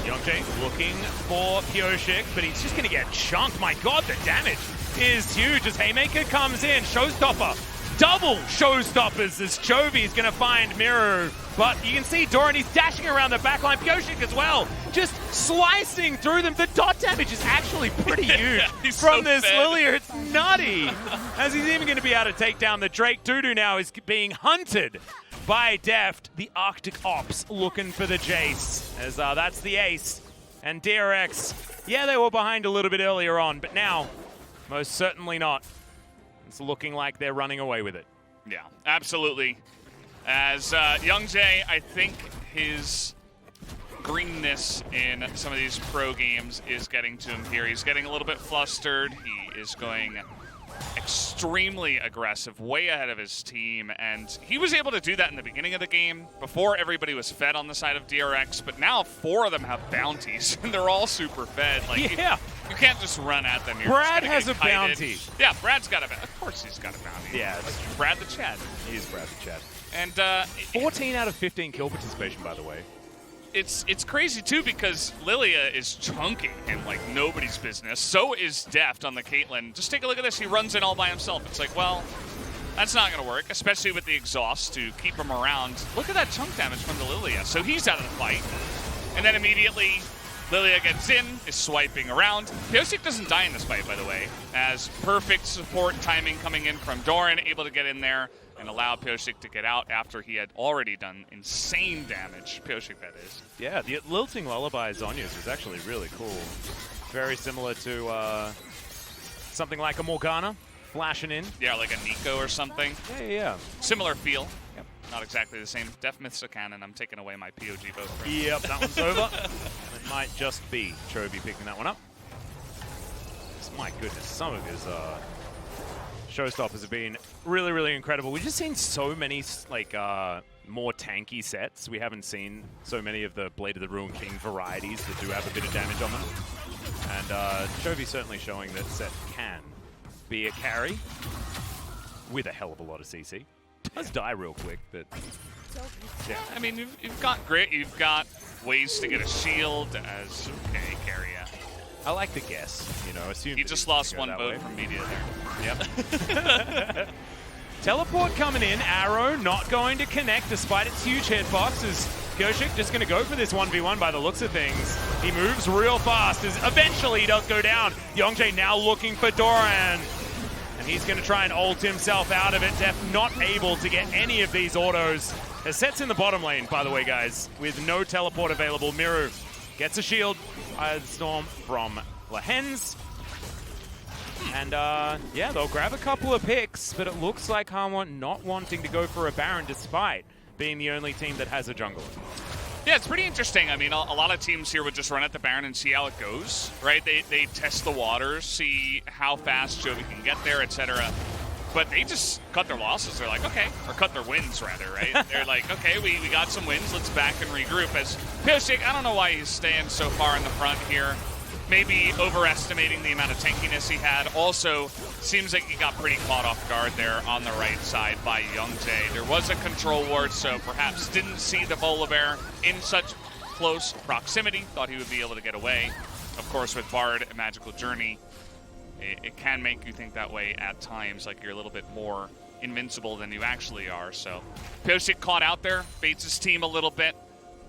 Youngjae looking for Pyosik, but he's just going to get chunked. My god, the damage is huge as Haymaker comes in. Showstopper. Double showstoppers as Chovy is going to find Miru. But you can see Doran, he's dashing around the backline. Pyosik as well, just slicing through them. The dot damage is actually pretty huge from this Lilia. It's nutty. As he's even going to be able to take down the Drake. Dudu now is being hunted by Deft. The Arctic Ops looking for the Jace, as that's the ace. And DRX, yeah, they were behind a little bit earlier on, but now, most certainly not. It's looking like they're running away with it. Yeah, absolutely. As Youngjae, I think his greenness in some of these pro games is getting to him here. He's getting a little bit flustered. He is going extremely aggressive, way ahead of his team, and he was able to do that in the beginning of the game before everybody was fed on the side of DRX, but now 4 of them have bounties, and they're all super fed. Like, yeah. You can't just run at them. Brad has a bounty. Yeah, Brad's got a bounty. Of course he's got a bounty. Yeah. Like Brad the Chad. He is Brad the Chad. And 14 out of 15 kill participation, by the way. It's crazy, too, because Lilia is chunking him like nobody's business. So is Deft on the Caitlyn. Just take a look at this. He runs in all by himself. It's like, well, that's not going to work, especially with the exhaust to keep him around. Look at that chunk damage from the Lilia. So he's out of the fight. And then immediately, Lilia gets in, is swiping around. Pyosik doesn't die in this fight, by the way, as perfect support timing coming in from Doran, able to get in there and allow Pyosik to get out after he had already done insane damage. Pyosik, that is. Yeah, the lilting lullaby Zhonya's was actually really cool. Very similar to something like a Morgana flashing in. Yeah, like a Nico or something. Yeah. Similar feel. Yep. Not exactly the same. Def Myth's a cannon. I'm taking away my POG vote. Yep, that one's over. It might just be Chovy picking that one up. My goodness, some of his showstoppers have been really, really incredible. We've just seen so many like more tanky sets. We haven't seen so many of the Blade of the Ruined King varieties that do have a bit of damage on them. And Chovy certainly showing that set can be a carry with a hell of a lot of CC. Does die real quick, but yeah. I mean, you've got grit, you've got ways to get a shield as okay, carry. I like the guess, you know, assume he just lost one vote from media Yep. there. Teleport coming in, Arrow not going to connect despite its huge hitbox as Pyosik just going to go for this 1v1 by the looks of things. He moves real fast as eventually he does go down. Youngjae now looking for Doran. And he's going to try and ult himself out of it. Def not able to get any of these autos. As Set's in the bottom lane, by the way, guys, with no teleport available. Miru gets a shield. Storm from Lahens. And yeah, they'll grab a couple of picks, but it looks like Hanwha not wanting to go for a Baron despite being the only team that has a jungler. Yeah, it's pretty interesting. I mean, a lot of teams here would just run at the Baron and see how it goes, right? They test the waters, see how fast Chovy can get there, etc. But they just cut their losses. They're like, okay, or cut their wins, rather, right? They're like, okay, we got some wins. Let's back and regroup. As Pyosik, I don't know why he's staying so far in the front here. Maybe overestimating the amount of tankiness he had. Also, seems like he got pretty caught off guard there on the right side by Youngjae. There was a control ward, so perhaps didn't see the Volibear in such close proximity. Thought he would be able to get away. Of course, with Bard and Magical Journey, it can make you think that way at times, like you're a little bit more invincible than you actually are. So Pyosik caught out there, baits his team a little bit,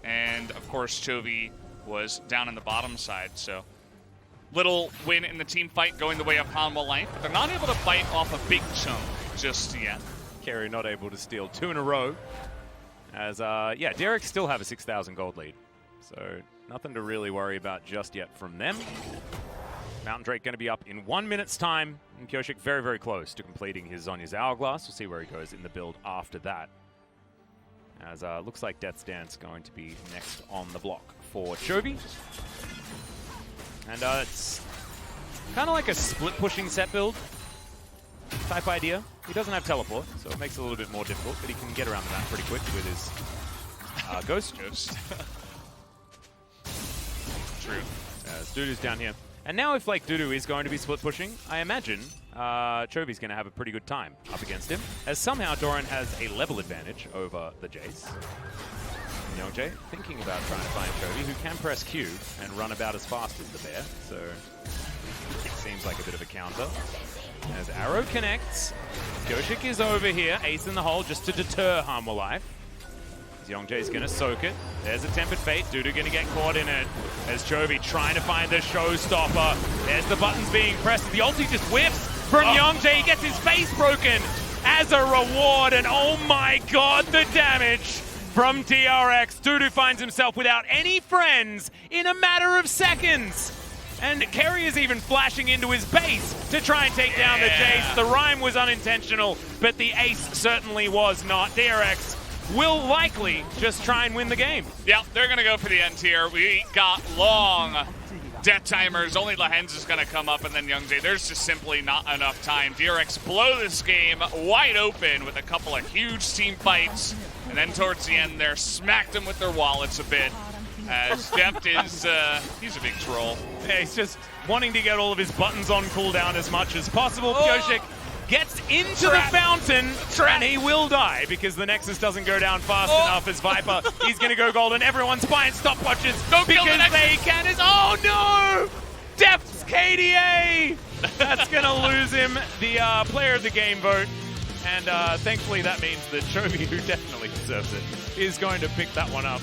and of course Chovy was down in the bottom side. So little win in the team fight going the way of Hanwha Life. They're not able to bite off a big chunk just yet. Carry not able to steal 2 in a row. As yeah, DRX still have a 6,000 gold lead, so nothing to really worry about just yet from them. Mountain Drake going to be up in 1 minute's time, and Pyosik very, very close to completing his Zhonya's Hourglass. We'll see where he goes in the build after that. As looks like Death's Dance going to be next on the block for Chovy. And it's Kind of like a split pushing set build type idea. He doesn't have teleport, so it makes it a little bit more difficult, but he can get around the map pretty quick with his Ghost. True. Dudu's down here. And now if like Dudu is going to be split pushing, I imagine Chovy's going to have a pretty good time up against him, as somehow Doran has a level advantage over the Jace. Youngjae thinking about trying to find Chovy, who can press Q and run about as fast as the bear, so it seems like a bit of a counter. As Arrow connects, Goshik is over here, ace in the hole just to deter Hanwha Life. Youngjae's gonna soak it. There's a Tempered Fate. Dudu gonna get caught in it. As Chovy trying to find the showstopper. There's the buttons being pressed. The ulti just whiffs from Youngjae. He gets his face broken as a reward. And oh my god, the damage from DRX. Dudu finds himself without any friends in a matter of seconds. And Kerry is even flashing into his base to try and take down the Jace. The rhyme was unintentional, but the ace certainly was not. DRX will likely just try and win the game. Yeah, they're going to go for the end here. We got long death timers. Only Lahenz is going to come up, and then Youngjae. There's just simply not enough time. DRX blow this game wide open with a couple of huge team fights. And then towards the end there, smacked them with their wallets a bit. As Deft is, he's a big troll. Yeah, he's just wanting to get all of his buttons on cooldown as much as possible. Pioshik gets into the fountain, and he will die because the Nexus doesn't go down fast enough as Viper. He's going to go golden. Everyone's buying stopwatches because they can. Oh no! Deft's KDA! That's going to lose him the player of the game vote. And thankfully that means that Chovy, who definitely deserves it, is going to pick that one up.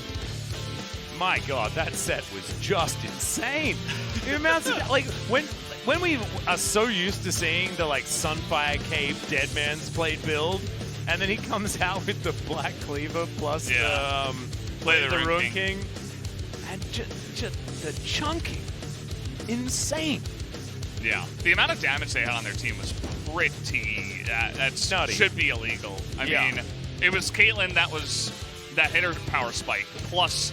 My god, that set was just insane. The amounts of, like, when we are so used to seeing the like Sunfire Cave Dead Man's Blade build, and then he comes out with the Black Cleaver plus the Ruin King. And just the chunking. Insane. Yeah, the amount of damage they had on their team was pretty, that's nutty. Should be illegal. I mean, it was Caitlyn that hit her power spike, plus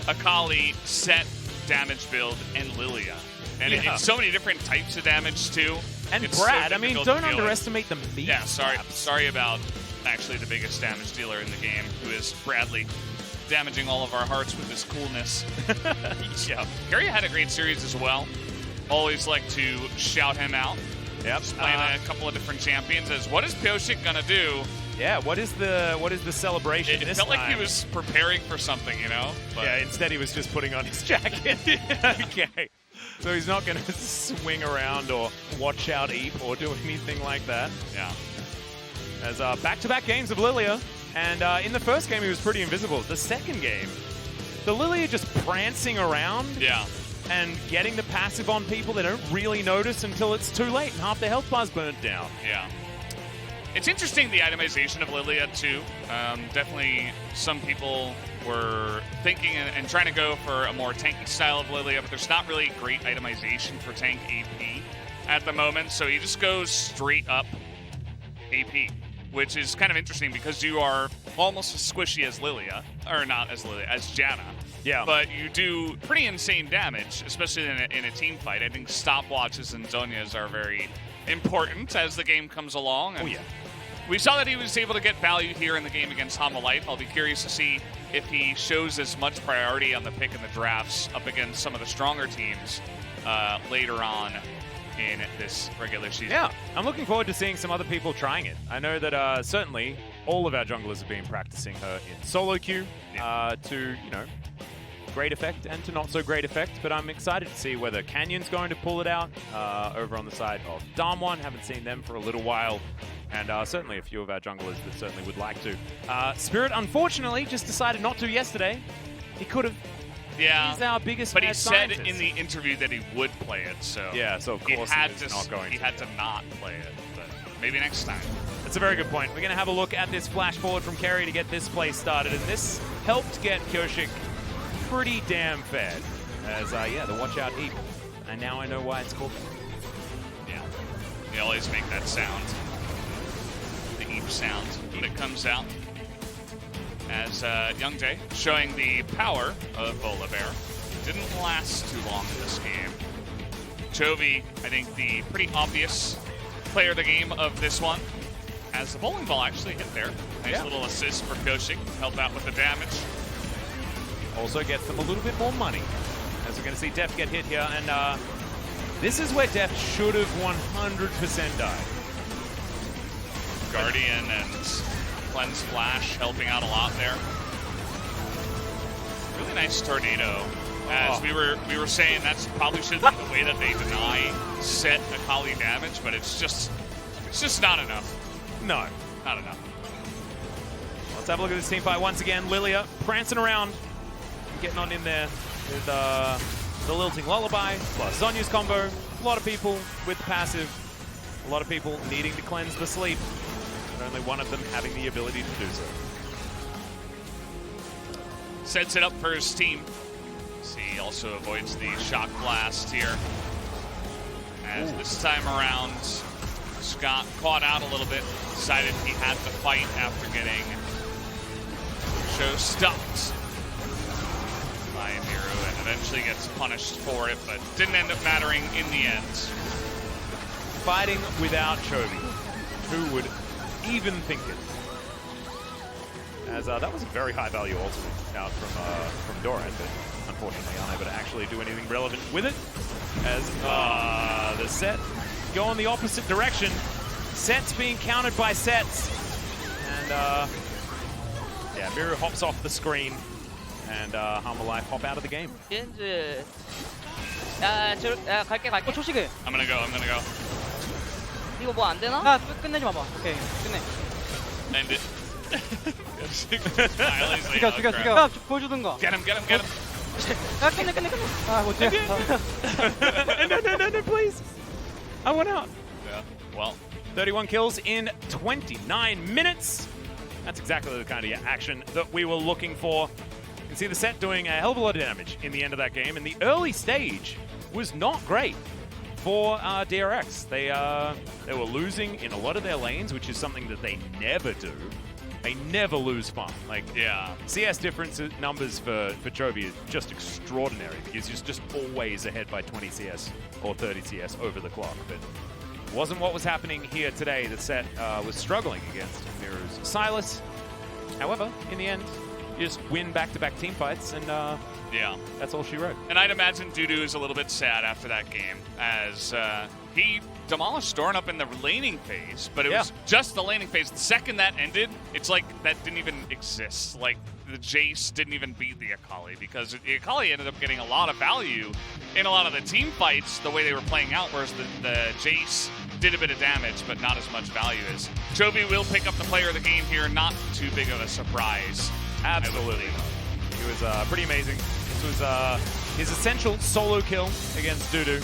Akali set damage build and Lilia. And it's so many different types of damage too. And it's Brad, I mean, don't underestimate the meat. Yeah, sorry about actually the biggest damage dealer in the game, who is Bradley, damaging all of our hearts with his coolness. Yeah, Gary had a great series as well. Always like to shout him out. Yep. Just playing a couple of different champions. As what is Pioshik gonna do? Yeah, what is the celebration? It felt like he was preparing for something, you know? But yeah, instead he was just putting on his jacket. Okay. So he's not going to swing around or watch out Eep or do anything like that. Yeah. As back-to-back games of Lilia. And in the first game he was pretty invisible. The second game, the Lilia just prancing around. Yeah. And getting the passive on people they don't really notice until it's too late and half their health bar's burnt down. Yeah. It's interesting, the itemization of Lilia, too. Definitely some people were thinking and trying to go for a more tanky style of Lilia, but there's not really great itemization for tank AP at the moment, so he just goes straight up AP, which is kind of interesting because you are almost as squishy as Lilia, or not as Lilia, as Janna. Yeah. But you do pretty insane damage, especially in a team fight. I think stopwatches and Zhonya's are very important as the game comes along. And we saw that he was able to get value here in the game against Hanwha Life. I'll be curious to see if he shows as much priority on the pick in the drafts up against some of the stronger teams later on in this regular season. Yeah, I'm looking forward to seeing some other people trying it. I know that certainly all of our junglers have been practicing her in solo queue to, you know, great effect and to not so great effect, but I'm excited to see whether Canyon's going to pull it out over on the side of Damwon. Haven't seen them for a little while, and certainly a few of our junglers that certainly would like to. Spirit, unfortunately, just decided not to yesterday. He could have. Yeah, he's our biggest. But he said in the interview that he would play it, so yeah, so of course he had to not play it, but maybe next time. That's a very good point. We're going to have a look at this flash forward from Kerry to get this play started, and this helped get Pioshik pretty damn fed. As, yeah, the watch out Eep. And now I know why it's called that. Yeah. They always make that sound. The Eep sound when it comes out. As Youngjae showing the power of Volibear. Didn't last too long in this game. Chovy, I think the pretty obvious player of the game of this one, as the bowling ball actually hit there. Nice little assist for Koshik, help out with the damage. Also gets them a little bit more money. As we're going to see Def get hit here, and this is where Def should have 100% died. Guardian and Cleanse Flash helping out a lot there. Really nice tornado. As we were saying, that's probably should be the way that they deny set Akali damage, but it's just not enough. No. Not enough. Let's have a look at this team fight once again. Lilia prancing around, getting on in there with the Lilting Lullaby plus Zonya's combo. A lot of people with the passive. A lot of people needing to cleanse the sleep. But only one of them having the ability to do so. Sets it up for his team. See, also avoids the shock blast here. As this time around, Scott caught out a little bit. Decided he had to fight after getting show stopped by Miru, and eventually gets punished for it, but didn't end up mattering in the end. Fighting without Chovy. Who would even think it? As that was a very high value ultimate out from Doran, but unfortunately unable to actually do anything relevant with it. As the set go in the opposite direction. Sets being countered by sets. And yeah, Miru hops off the screen. And Hanwha Life hop out of the game. 갈게. 초식을. I'm gonna go. 이거 뭐 안 되나? 끝내지 마봐. 오케이, 끝내. End it. 죽여. 보여주든가. Get him. 끝내. 아, 어째? No, please. I want out. Yeah, well. 31 kills in 29 minutes. That's exactly the kind of action that we were looking for. You can see the set doing a hell of a lot of damage in the end of that game, and the early stage was not great for DRX. They were losing in a lot of their lanes, which is something that they never do. They never lose farm. Like, CS difference numbers for Chovy is just extraordinary because he's just always ahead by 20 CS or 30 CS over the clock. But it wasn't what was happening here today. The set was struggling against Miru's Silas. However, in the end, you just win back-to-back team fights, and that's all she wrote. And I'd imagine Dudu is a little bit sad after that game, as he demolished Doran up in the laning phase, but it was just the laning phase. The second that ended, it's like that didn't even exist. Like, the Jace didn't even beat the Akali, because the Akali ended up getting a lot of value in a lot of the team fights, the way they were playing out, whereas the Jace did a bit of damage, but not as much value as Chovy will pick up the player of the game here. Not too big of a surprise. Absolutely. He was pretty amazing. This was his essential solo kill against Dudu,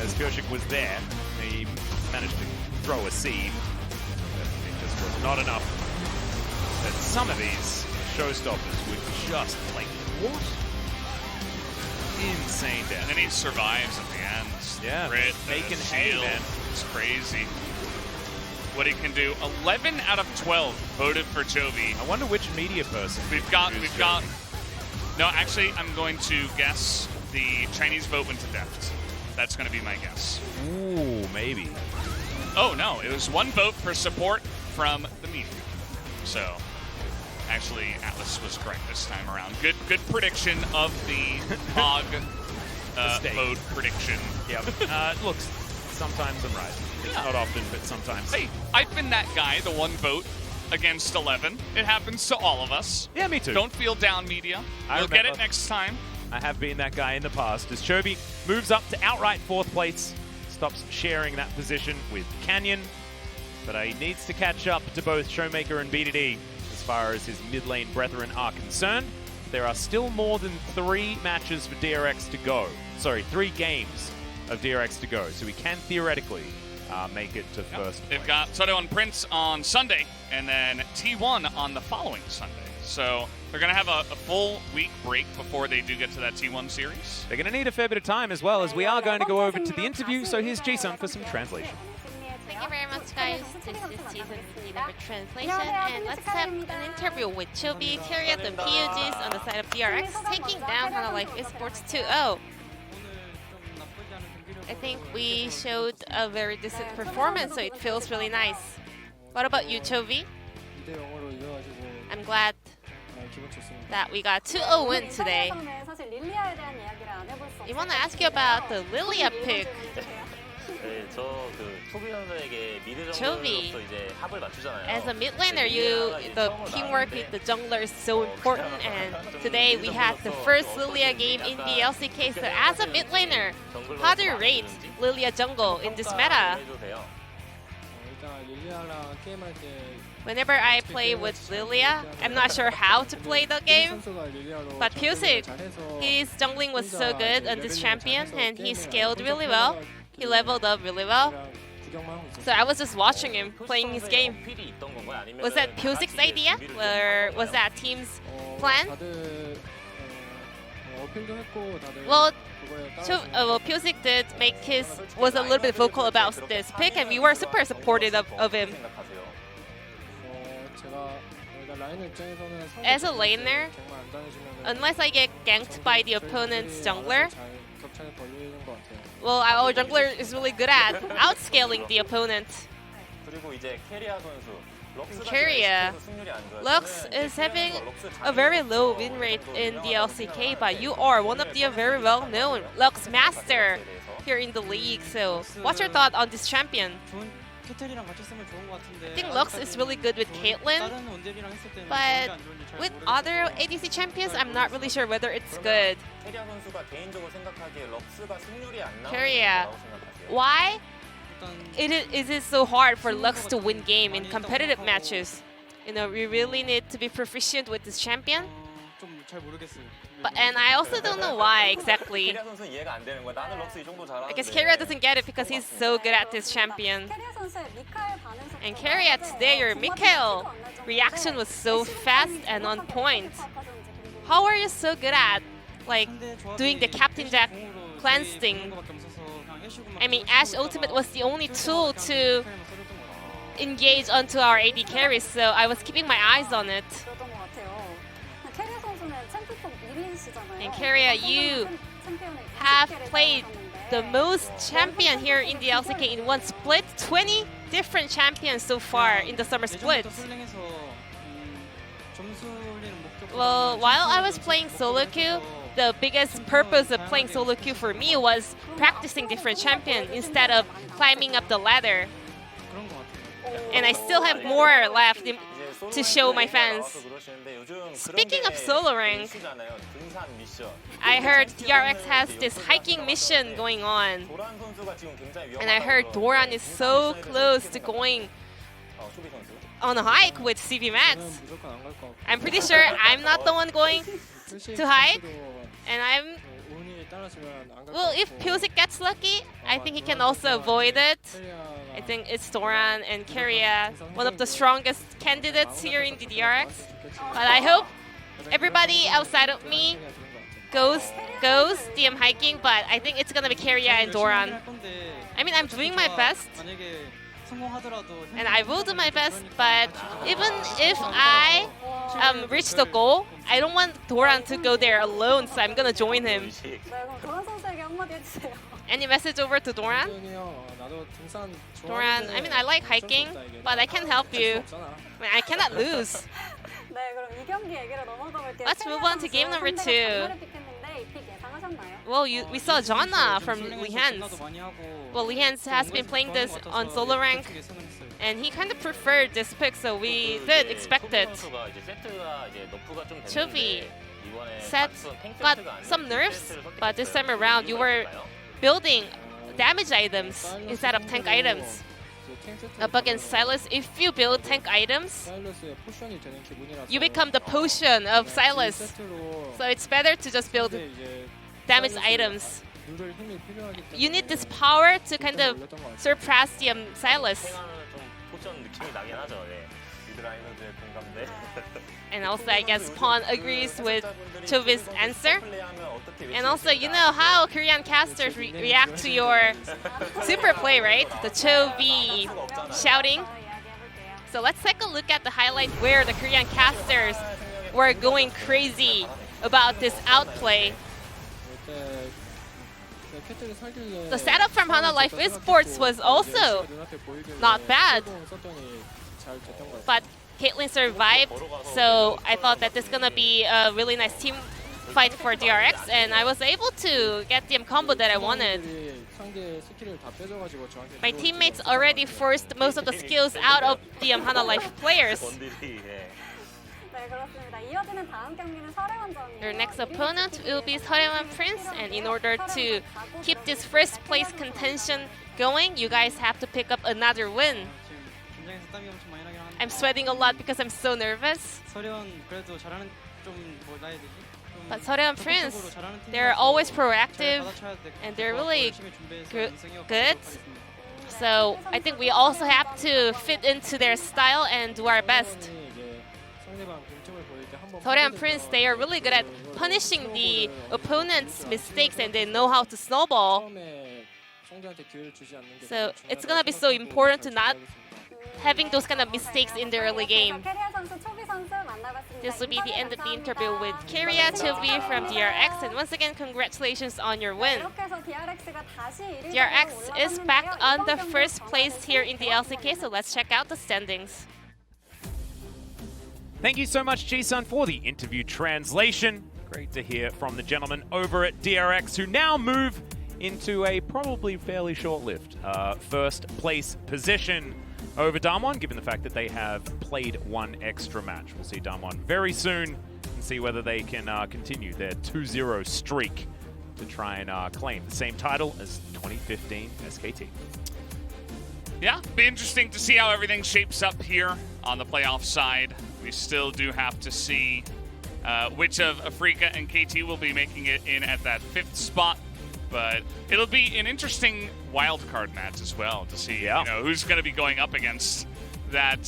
as Koshik was there. He managed to throw a seed, but it just was not enough. But some of these showstoppers were just like, what? Insane damage. And then he survives at the end. Yeah, Crit, making hay, man. It's crazy what he can do. 11 out of 12 voted for Chovy. I wonder which media person. We've got. No, actually, I'm going to guess the Chinese vote went to Deft. That's going to be my guess. Ooh, maybe. Oh no, it was one vote for support from the media. So, actually, Atlas was correct this time around. Good prediction of the Hog vote prediction. Yep. Look, sometimes I'm right. It's not often, but sometimes. Hey, I've been that guy, the one vote against 11. It happens to all of us. Yeah, me too. Don't feel down, media. You'll get it next time. I have been that guy in the past. As Chovy moves up to outright 4th place, stops sharing that position with Canyon, but he needs to catch up to both Showmaker and BDD as far as his mid lane brethren are concerned. There are still more than 3 matches for DRX to go. Sorry, 3 games of DRX to go, so we can theoretically make it to first place. They've got Soto and Prince on Sunday, and then T1 on the following Sunday. So they're going to have a full week break before they do get to that T1 series. They're going to need a fair bit of time as well, as we are going to go over to the interview, so here's Jason for some translation. Thank you very much, guys. This is Season 3 number translation, and let's have an interview with Chovy, Kyriot, and PUGs on the side of DRX, taking down Hanwha Life Esports 2-0. I think we showed a very decent performance, so it feels really nice. What about you, Chovy? I'm glad that we got 2-0 win today. I want to ask you about the Lilia pick. 네, 저그 초비 선수에게 미드 Chovy, 정글로서 이제 합을 맞추잖아요. as a mid laner, the teamwork with the jungler is so important, and today we had the first Lilia game in the LCK. So as a mid laner, how do you rate Lilia jungle in this meta? Whenever I play with Lilia, I'm not sure how to play the game, but Pusik, his jungling was so good on this champion, and he scaled really well. He leveled up really well. So I was just watching him playing his game. Was that Pusik's idea, or was that team's plan? Well, Pusik did make was a little bit vocal about this pick, and we were super supportive of him. As a laner, unless I get ganked by the opponent's jungler, well, our jungler is really good at outscaling the opponent. Keria, Lux is having a very low win rate in the LCK, but you are one of the very well-known Lux master here in the league. So, what's your thought on this champion? I think Lux is really good with Caitlyn, but with other ADC champions, I'm not really sure whether it's good. Keria, why is it so hard for Lux to win game in competitive matches? You know, we really need to be proficient with this champion. And I also don't know why exactly. I guess Keria doesn't get it because he's so good at this champion. And Keria today, your Mikhail reaction was so fast and on point. How are you so good at doing the Captain Jack cleanse thing? I mean, Ashe Ultimate was the only tool to engage onto our AD carries, so I was keeping my eyes on it. And Keria, you have played the most champion here in the LCK in one split. 20 different champions so far in the summer split. Well, while I was playing solo queue, the biggest purpose of playing solo queue for me was practicing different champions instead of climbing up the ladder. And I still have more left to show my fans. Speaking of solo rank, I heard DRX has this hiking mission going on. And I heard Doran is so close to going on a hike with CV Max. I'm pretty sure I'm not the one going to hike. And well, if Pusik gets lucky, I think he can also avoid it. I think it's Doran and Keria, one of the strongest candidates here in the DRX. But I hope everybody outside of me goes DM hiking, but I think it's gonna be Keria and Doran. I mean, I'm doing my best, and I will do my best, but even if I reach the goal, I don't want Doran to go there alone, so I'm gonna join him. Any message over to Doran? Doran, I mean, I like hiking, but I can't help you. I mean, I cannot lose. Let's move on to game number 2. Well, we saw Jonna from Lihans. Well, Lihans has been playing this on solo rank, and he kind of preferred this pick, so we did expect it. Chovy, Set got some nerfs, but this time around you were building damage items instead of tank items. Up against Sylas, if you build tank items, you become the potion of Sylas. So it's better to just build damage items. You need this power to kind of surpass the Sylas. And also, I guess Pawn agrees with Chovy's answer. And also, you know how Korean casters react to your super play, right? The Chovy shouting. So let's take a look at the highlight where the Korean casters were going crazy about this outplay. The setup from Hanwha Life Esports was also not bad, but Caitlyn survived, so I thought that this is gonna be a really nice team fight for DRX, and I was able to get the combo that I wanted. My teammates already forced most of the skills out of the Hanwha Life players. Their next opponent will be Seorewan Prince, and in order to keep this first place contention going, you guys have to pick up another win. I'm sweating a lot because I'm so nervous. But Seorewan Prince, they're always proactive and they're really good. So I think we also have to fit into their style and do our best. Seorewan Prince, they are really good at punishing the opponent's mistakes and they know how to snowball. So it's gonna be so important to not having those kind of mistakes in the early game. This will be the end of the interview with Kyria Chilby from DRX, and once again, congratulations on your win. DRX is back on the first place here in the LCK, so let's check out the standings. Thank you so much, Ji-sun, for the interview translation. Great to hear from the gentlemen over at DRX, who now move into a probably fairly short-lived first place position over Damwon, given the fact that they have played one extra match. We'll see Damwon very soon and see whether they can continue their 2-0 streak to try and claim the same title as 2015 SKT. Yeah, be interesting to see how everything shapes up here on the playoff side. We still do have to see which of Afrika and KT will be making it in at that 5th spot. But it'll be an interesting wildcard match as well to see who's going to be going up against that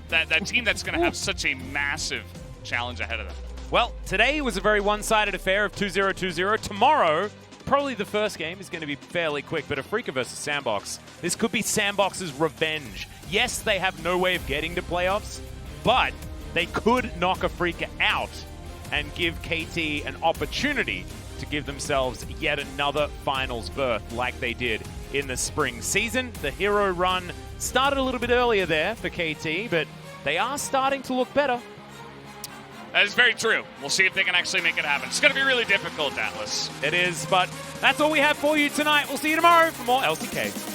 that team that's going to have such a massive challenge ahead of them. Well, today was a very one-sided affair of 2-0-2-0. Tomorrow, probably the first game is going to be fairly quick, but Afrika versus Sandbox. This could be Sandbox's revenge. Yes, they have no way of getting to playoffs, but they could knock Afrika out and give KT an opportunity to give themselves yet another finals berth like they did in the spring season. The hero run started a little bit earlier there for KT, but they are starting to look better. That is very true. We'll see if they can actually make it happen. It's going to be really difficult, Atlas. It is, but that's all we have for you tonight. We'll see you tomorrow for more LCK.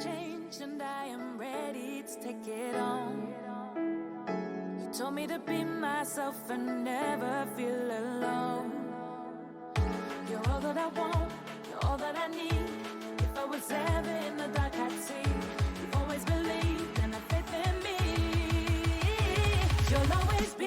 Changed and I am ready to take it on. You told me to be myself and never feel alone. You're all that I want, you're all that I need. If I was ever in the dark, I'd see. You've always believed and have faith in me. You'll always be